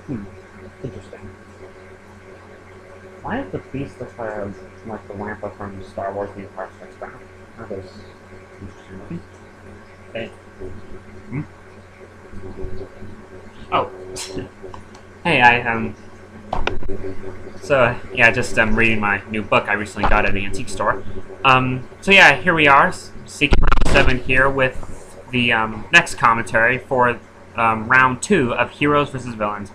Hmm. Interesting. Why does the beast look like the Wampa from Star Wars: The Empire Strikes Back? Are those interesting looking? Hey. Hmm? Oh. Hey, so yeah, just reading my new book I recently got at an antique store. So yeah, here we are, Seeking Round 7 here with the next commentary for Round 2 of Heroes vs. Villains.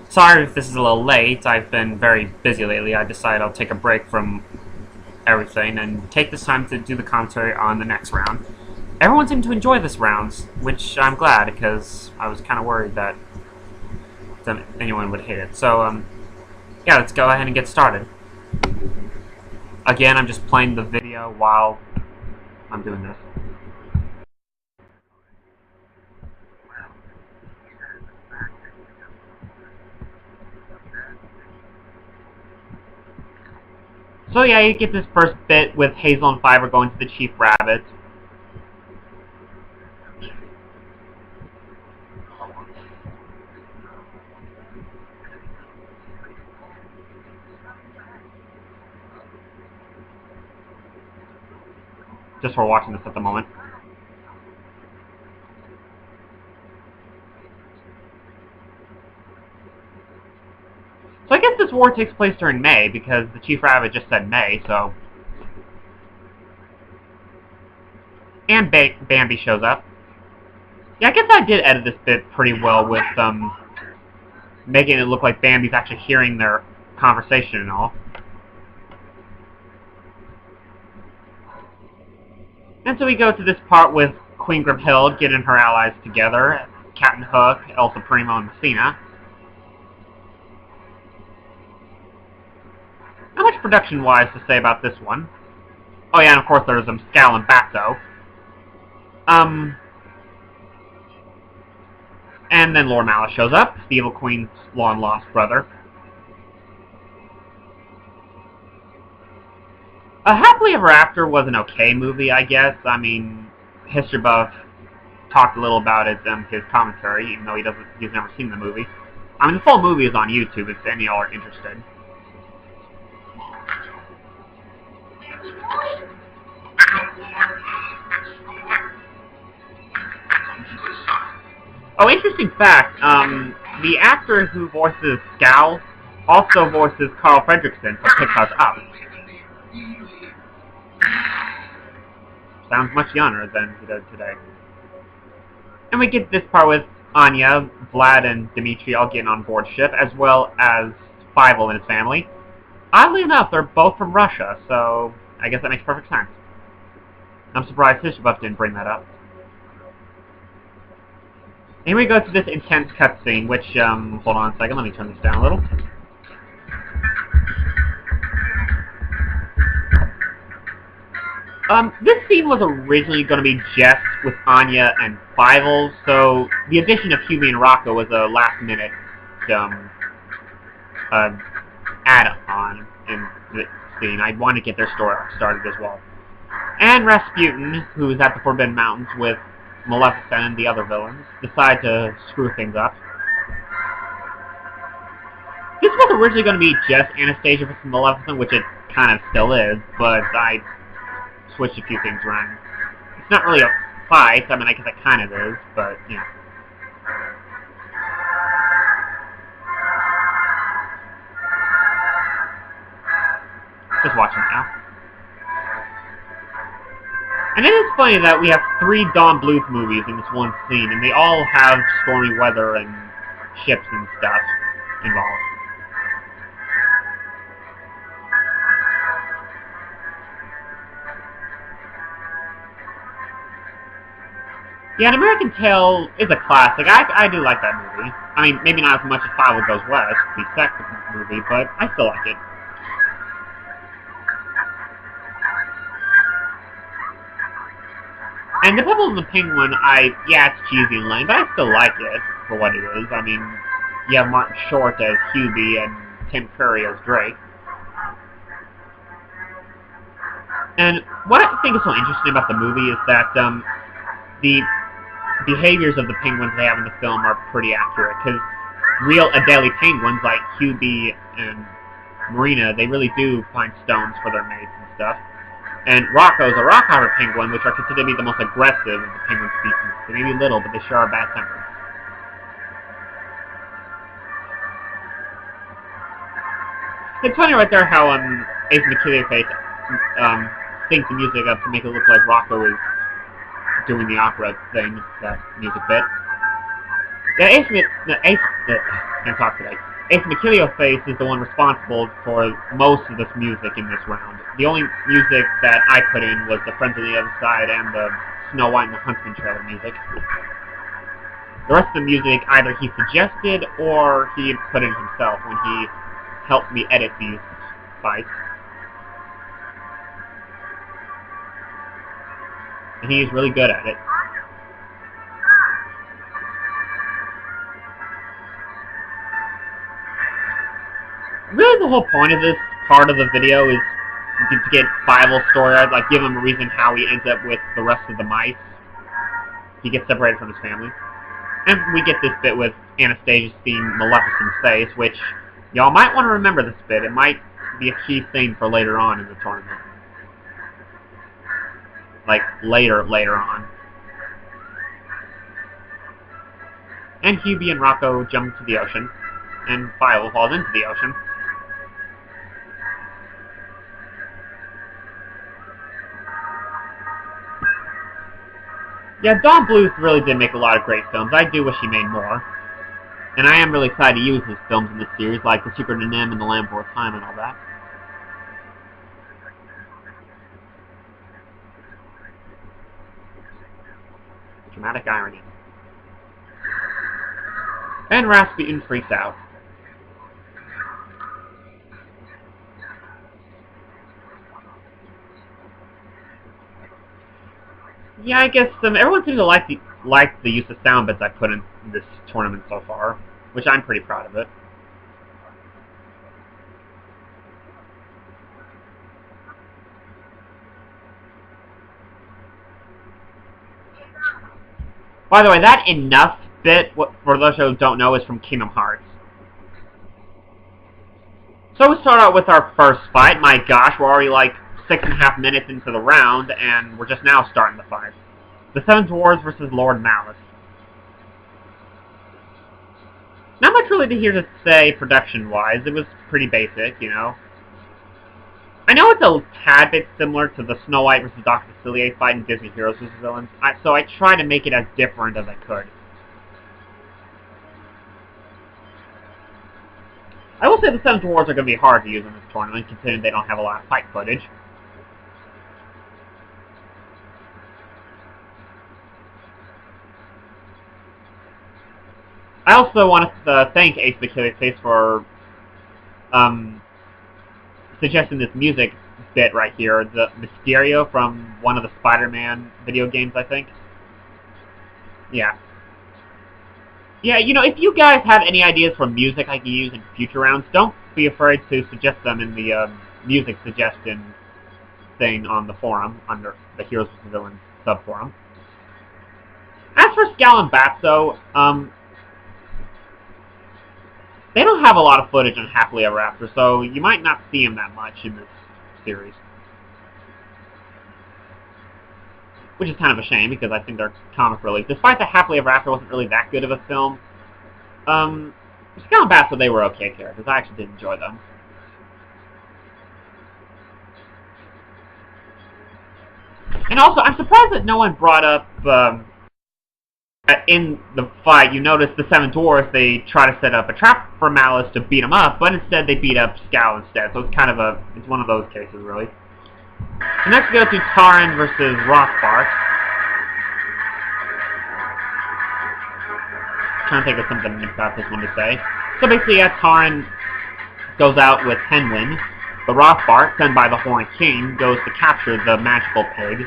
Sorry if this is a little late, I've been very busy lately. I decided I'll take a break from everything and take this time to do the commentary on the next round. Everyone seemed to enjoy this round, which I'm glad, because I was kind of worried that anyone would hate it. So, yeah, let's go ahead and get started. Again, I'm just playing the video while I'm doing this. So yeah, you get this first bit with Hazel and Fiver going to the Chief Rabbit. Just for watching this at the moment. So I guess this war takes place during May, because the Chief Rabbit just said May, so... And Bambi shows up. Yeah, I guess I did edit this bit pretty well with, making it look like Bambi's actually hearing their conversation and all. And so we go to this part with Queen Grimhild getting her allies together, Captain Hook, Elsa Primo, and Messina. Not much production-wise to say about this one. Oh yeah, and of course there's Scal and Batso. And then Lord Malice shows up, the Evil Queen's long-lost brother. Happily Ever After was an okay movie, I guess. I mean, History Buff talked a little about it in his commentary, even though he's never seen the movie. I mean, the full movie is on YouTube if any of y'all are interested. Oh, interesting fact, the actor who voices Scal also voices Carl Fredricksen for Pick Us Up. Sounds much younger than he does today. And we get this part with Anya, Vlad, and Dimitri all getting on board ship, as well as Fievel and his family. Oddly enough, they're both from Russia, so I guess that makes perfect sense. I'm surprised Hishabuff didn't bring that up. Here we go to this intense cutscene, which, hold on a second, let me turn this down a little. This scene was originally going to be just with Anya and Fievel, so the addition of Hubie and Rocco was a last-minute, add-on in the scene. I wanted to get their story started as well. And Rasputin, who is at the Forbidden Mountains with Maleficent and the other villains, decide to screw things up. This was originally going to be just Anastasia vs. Maleficent, which it kind of still is, but I switched a few things around. It's not really a fight, I mean, I guess it kind of is, but, you know. Just watching it now. And it is funny that we have 3 Don Bluth movies in this one scene, and they all have stormy weather and ships and stuff involved. Yeah, An American Tail is a classic. I do like that movie. I mean, maybe not as much as Fievel Goes West, the second movie, but I still like it. And The Pebble and the Penguin, yeah, it's cheesy and lame, but I still like it for what it is. I mean, you have Martin Short as Hubie and Tim Curry as Drake. And what I think is so interesting about the movie is that the behaviors of the penguins they have in the film are pretty accurate, because real Adelie penguins like Hubie and Marina, they really do find stones for their mates and stuff. And Rocco's a Rockhopper penguin, which are considered to be the most aggressive of the penguin species. They may be little, but they sure are bad-tempered. It's funny right there how Ace McKilliface syncs the music up to make it look like Rocco is doing the opera thing, that music bit. Yeah, can't talk today. Ace McKilliface is the one responsible for most of this music in this round. The only music that I put in was the Friends on the Other Side and the Snow White and the Huntsman trailer music. The rest of the music either he suggested or he put in himself when he helped me edit these fights. And he is really good at it. Really, the whole point of this part of the video is to get Fievel's story, like give him a reason how he ends up with the rest of the mice. He gets separated from his family. And we get this bit with Anastasia seeing Maleficent's face, which y'all might want to remember this bit. It might be a key thing for later on in the tournament. Like, later on. And Hubie and Rocco jump into the ocean, and Fievel falls into the ocean. Yeah, Don Bluth really did make a lot of great films. I do wish he made more. And I am really excited to use his films in this series, like The Secret of NIMH and The Land Before Time and all that. Dramatic irony. And Rasputin freaks out. Yeah, I guess everyone seems to like the use of sound bits I put in this tournament so far, which I'm pretty proud of it. By the way, that enough bit, for those who don't know, is from Kingdom Hearts. So we start out with our first fight. My gosh, we're already like 6.5 minutes into the round, and we're just now starting the fight. The Seven Dwarves versus Lord Malice. Not much really to hear to say production-wise. It was pretty basic, you know. I know it's a tad bit similar to the Snow White versus Dr. Facilier fight in Disney Heroes vs. Villains, so I tried to make it as different as I could. I will say the Seven Dwarves are going to be hard to use in this tournament, considering they don't have a lot of fight footage. I also want to thank Ace McKilliface for suggesting this music bit right here, the Mysterio from one of the Spider-Man video games, I think. Yeah. Yeah, you know, if you guys have any ideas for music I can use in future rounds, don't be afraid to suggest them in the music suggestion thing on the forum, under the Heroes vs. Villains subforum. As for Scal and Batso, they don't have a lot of footage on Happily Ever After, so you might not see them that much in this series. Which is kind of a shame, because I think they're comic relief. Despite that Happily Ever After wasn't really that good of a film, Scal and Batso, they were okay characters. I actually did enjoy them. And also, I'm surprised that no one brought up, in the fight, you notice the Seven Dwarfs, they try to set up a trap for Malice to beat him up, but instead they beat up Scal instead, so it's kind of it's one of those cases, really. So next we go to Taran versus Rothbart. Trying to think of something about this one to say. So basically, Taran goes out with Henwin, but Rothbart, sent by the Horned King, goes to capture the magical pig.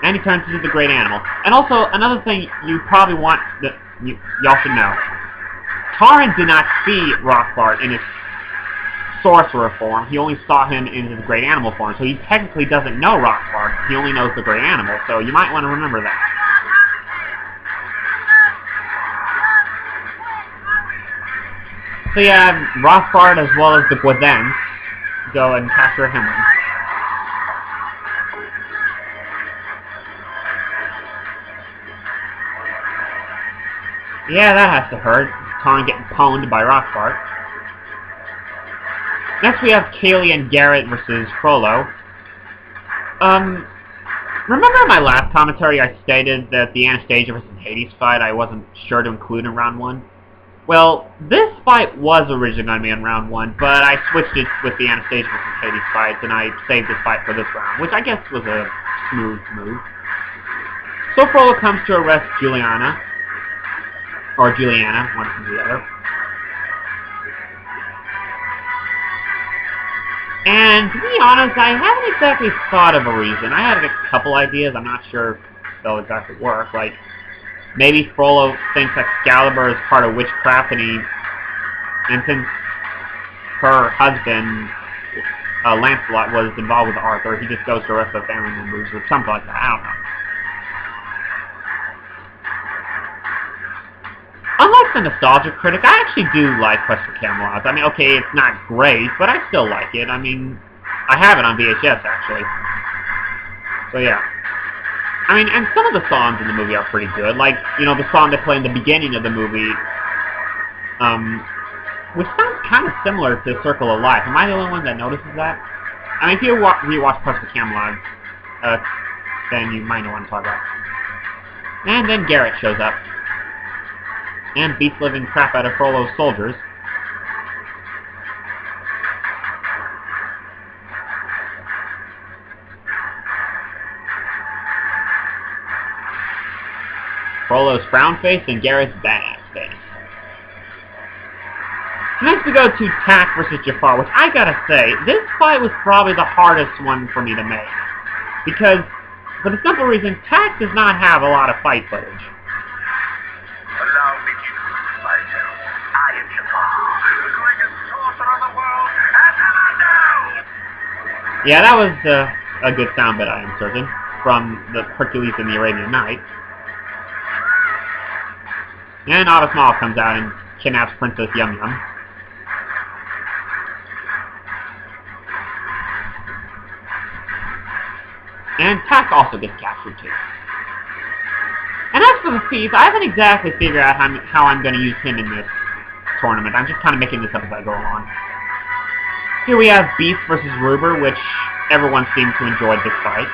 And he turns into the great animal. And also, another thing you probably want that y'all should know. Taran did not see Rothbart in his sorcerer form. He only saw him in his great animal form. So he technically doesn't know Rothbart. He only knows the great animal. So you might want to remember that. So yeah, Rothbard as well as the Gwythens go and capture Himwyn. Yeah, that has to hurt. Tarn getting pwned by Rothbard. Next we have Kaylee and Garrett versus Frollo. Remember in my last commentary I stated that the Anastasia versus Hades fight I wasn't sure to include in round 1? Well, this fight was originally going to be in round 1, but I switched it with the Anastasia versus Hades fight, and I saved this fight for this round, which I guess was a smooth move. So Frollo comes to arrest Juliana, or Juliana, one from the other. And to be honest, I haven't exactly thought of a reason. I had a couple ideas, I'm not sure if they'll exactly work. Like, maybe Frollo thinks Excalibur is part of witchcraft, and since her husband, Lancelot, was involved with Arthur, he just goes to arrest the family members or something like that. I don't know. Unlike the nostalgia critic, I actually do like Quest for Camelot. I mean, okay, it's not great, but I still like it. I mean, I have it on VHS, actually. So, yeah. I mean, and some of the songs in the movie are pretty good. Like, you know, the song they play in the beginning of the movie, which sounds kind of similar to Circle of Life. Am I the only one that notices that? I mean, if you watch Quest for Camelot, then you might know what I'm talking about. And then Garrett shows up and beats living crap out of Frollo's soldiers. Frollo's frown face and Garrett's badass face. Next we go to Tak versus Jafar, which I gotta say, this fight was probably the hardest one for me to make. Because, for the simple reason, Tak does not have a lot of fight footage. Allow me to introduce myself. I am Jafar, the greatest sorcerer of the world, and ever known! Yeah, that was a good sound bit, I am certain, from the Hercules and the Arabian Nights. And Otto Small comes out and kidnaps Princess Yum Yum. And Tak also gets captured too. And as for the thief, I haven't exactly figured out how I'm going to use him in this tournament. I'm just kind of making this up as I go along. Here we have Beast versus Ruber, which everyone seems to enjoy this fight.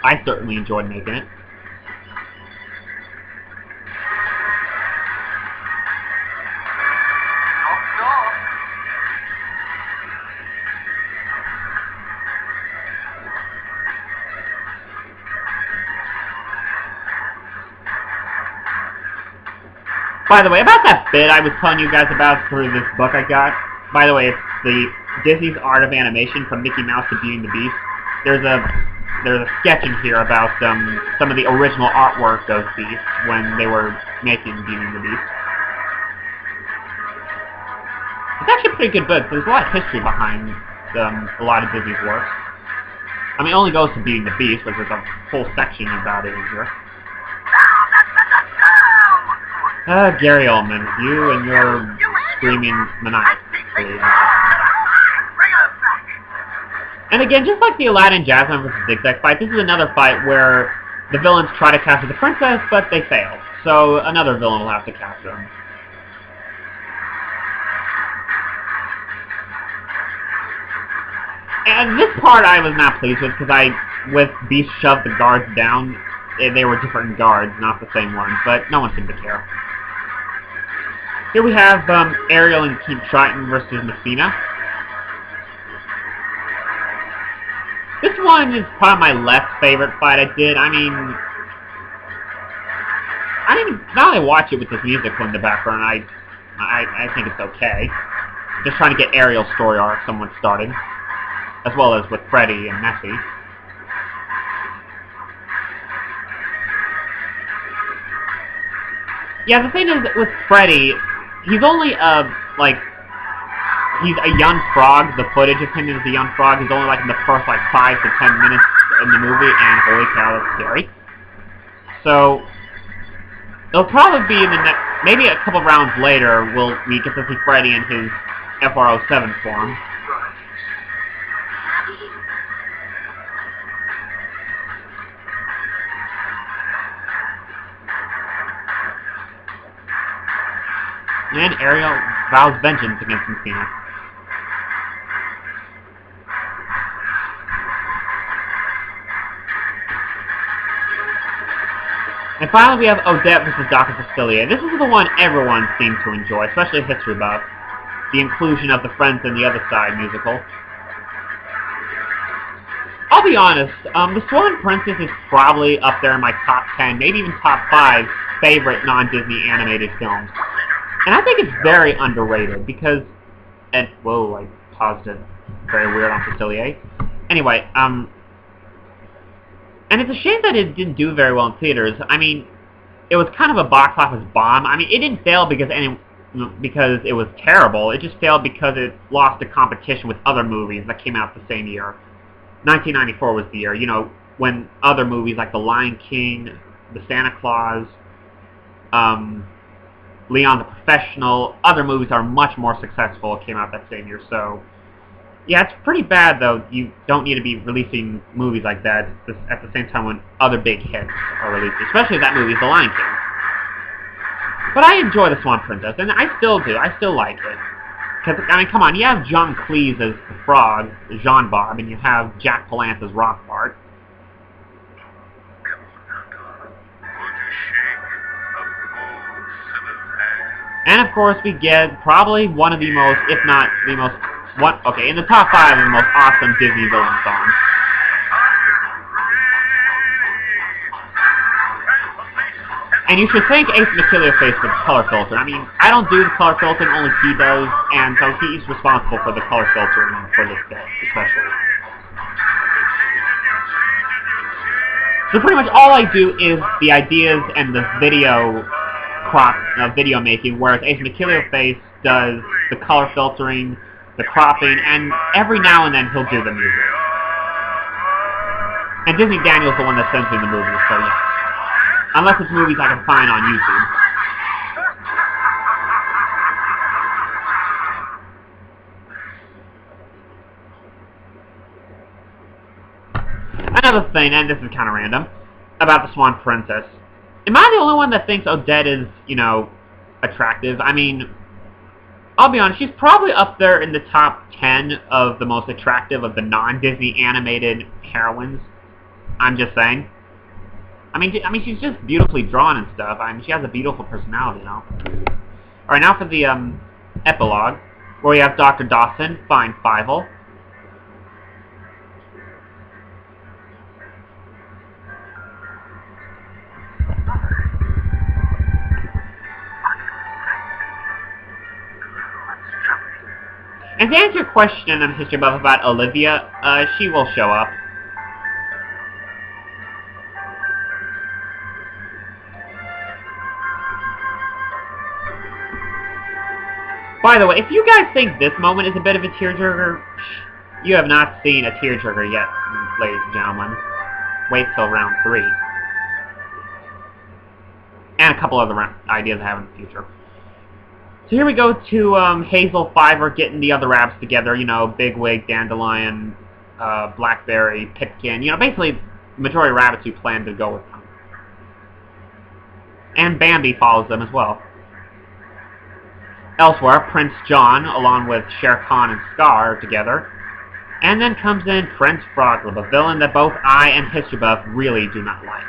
I certainly enjoyed making it. By the way, about that bit I was telling you guys about for this book I got. By the way, it's the Disney's Art of Animation from Mickey Mouse to Beauty and the Beast. There's a sketch in here about some of the original artwork of Beast when they were making Beauty and the Beast. It's actually a pretty good book. There's a lot of history behind a lot of Disney's works. I mean, it only goes to Beauty and the Beast, but there's a whole section about it in here. Gary Oldman, you and your screaming maniac. And again, just like the Aladdin Jasmine vs. Zigzag fight, this is another fight where the villains try to capture the princess, but they fail. So another villain will have to capture them. And this part I was not pleased with, because with Beast shoved the guards down, they were different guards, not the same ones, but no one seemed to care. Here we have Ariel and King Triton versus Messina. This one is probably my less favorite fight I did. I mean, now that I watch it with this music in the background, I think it's okay. Just trying to get Ariel's story arc somewhat started, as well as with Freddy and Nessie. Yeah, the thing is with Freddy, he's only he's a young frog. The footage of him as a young frog is only like in the first 5 to 10 minutes in the movie, and holy cow, it's scary. So it'll probably be in the next. maybe a couple rounds later, we get to see Freddy in his FR07 form. And Ariel vows vengeance against Messina. And finally we have Odette versus Dr. Facilier. This is the one everyone seemed to enjoy, especially history buffs. The inclusion of the Friends and the Other Side musical. I'll be honest, The Swan Princess is probably up there in my top 10, maybe even top 5 favorite non-Disney animated films. And I think it's very underrated because, and whoa, I paused it, very weird on Facilier. Anyway, and it's a shame that it didn't do very well in theaters. I mean, it was kind of a box office bomb. I mean, it didn't fail because it was terrible. It just failed because it lost to competition with other movies that came out the same year. 1994 was the year, you know, when other movies like The Lion King, The Santa Claus, Leon the Professional, other movies are much more successful came out that same year. So, yeah, it's pretty bad, though. You don't need to be releasing movies like that at the same time when other big hits are released, especially if that movie is The Lion King. But I enjoy The Swan Princess, and I still do. I still like it. Because, I mean, come on, you have John Cleese as the frog, Jean Bob, and you have Jack Palance as Rockbart. And of course, we get probably one of the most, if not the most, in the top 5 of the most awesome Disney villain songs. And you should thank Ace McKillier Face for the color filter. I mean, I don't do the color filtering, only he does, and so he's responsible for the color filtering for this bit, especially. So pretty much all I do is the ideas and the video video making, whereas Ace McKillier Face does the color filtering, the cropping, and every now and then he'll do the music. And Disney Daniel's the one that sends me the movies, so yeah. Unless it's movies I can find on YouTube. Another thing, and this is kind of random, about the Swan Princess. Am I the only one that thinks Odette is, you know, attractive? I mean, I'll be honest, she's probably up there in the top 10 of the most attractive of the non-Disney animated heroines. I'm just saying. I mean, she's just beautifully drawn and stuff. I mean, she has a beautiful personality, you know. Alright, now for the, epilogue, where we have Dr. Dawson find Fievel. And to answer your question on History Buff about Olivia, she will show up. By the way, if you guys think this moment is a bit of a tearjerker, you have not seen a tearjerker yet, ladies and gentlemen. Wait till round 3. And a couple other ideas I have in the future. So here we go to Hazel Fiver getting the other rabbits together, you know, Bigwig, Dandelion, Blackberry, Pipkin, you know, basically the majority of rabbits who plan to go with them. And Bambi follows them as well. Elsewhere, Prince John, along with Shere Khan and Scar, are together. And then comes in Prince Froglip, a villain that both I and History Buff really do not like.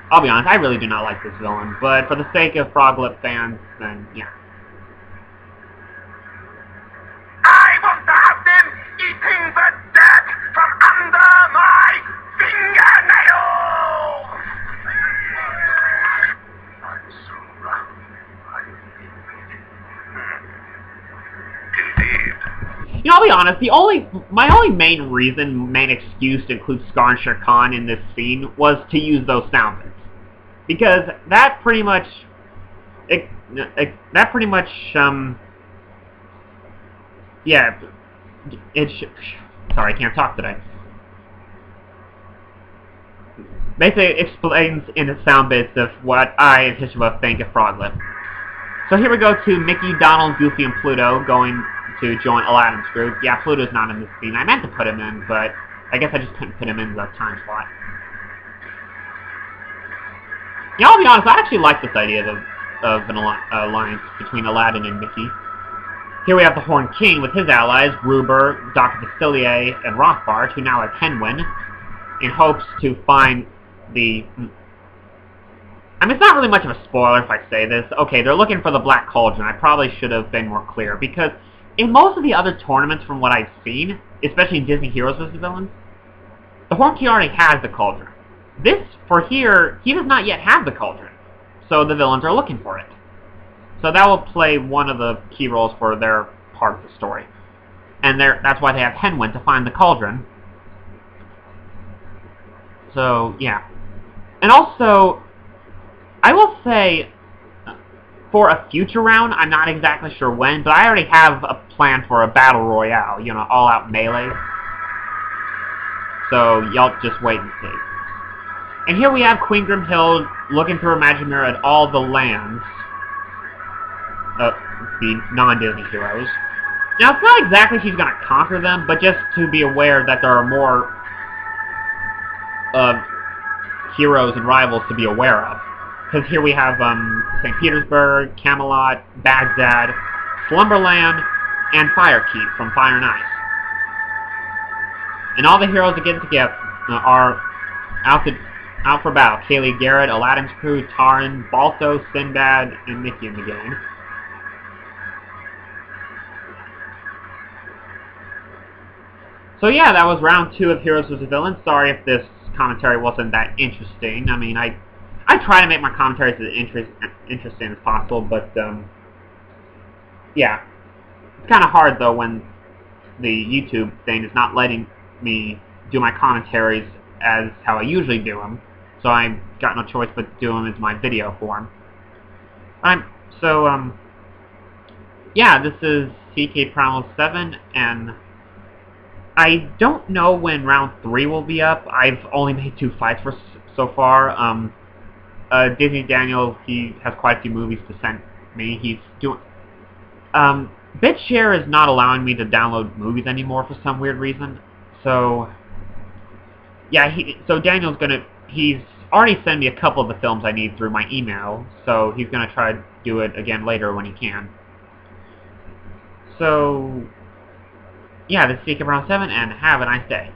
I'll be honest, I really do not like this villain, but for the sake of Froglip fans, then yeah. I want to have them eating the dirt from under my fingernails! I'm so rough. Indeed. You know, I'll be honest, my only main excuse to include Scar and Shere Khan in this scene was to use those sound bits. Because that pretty much, yeah, sorry, I can't talk today. basically explains in its sound bits of what I and Tishua think of Froglip. So here we go to Mickey, Donald, Goofy, and Pluto going to join Aladdin's group. Yeah, Pluto's not in this scene. I meant to put him in, but I guess I just couldn't put him in the time slot. Yeah, I'll be honest, I actually like this idea of an alliance between Aladdin and Mickey. Here we have the Horn King with his allies, Gruber, Dr. Facilier, and Rothbard, who now has Henwin, in hopes to find the... I mean, it's not really much of a spoiler if I say this. Okay, they're looking for the Black Cauldron. I probably should have been more clear, because in most of the other tournaments from what I've seen, especially in Disney Heroes vs. Villains, the Horn King already has the Cauldron. This, for here, he does not yet have the Cauldron, so the villains are looking for it. So that will play one of the key roles for their part of the story. And that's why they have Henwin to find the Cauldron. So, yeah. And also, I will say, for a future round, I'm not exactly sure when, but I already have a plan for a Battle Royale, you know, all-out melee. So, y'all just wait and see. And here we have Queen Grimhild looking through her magic mirror at all the lands of the non-Disney heroes. Now, it's not exactly she's going to conquer them, but just to be aware that there are more heroes and rivals to be aware of. Because here we have St. Petersburg, Camelot, Baghdad, Slumberland, and Firekeep from Fire and Ice. And all the heroes that get together are out for battle. Kaylee Garrett, Aladdin's crew, Tarin, Balto, Sinbad, and Mickey in the game. So yeah, that was round 2 of Heroes vs. Villains. Sorry if this commentary wasn't that interesting. I mean, I try to make my commentaries as interesting as possible, but yeah. It's kind of hard, though, when the YouTube thing is not letting me do my commentaries as how I usually do them. So I've got no choice but to do them as my video form. Yeah, this is CK Primal 7, and I don't know when round 3 will be up. I've only made 2 fights so far. Disney Daniel, he has quite a few movies to send me. He's doing... BitShare is not allowing me to download movies anymore for some weird reason. So, yeah, so Daniel's gonna... He's already sent me a couple of the films I need through my email, so he's gonna try to do it again later when he can. So, yeah, this is CK Primal 7, and have a nice day.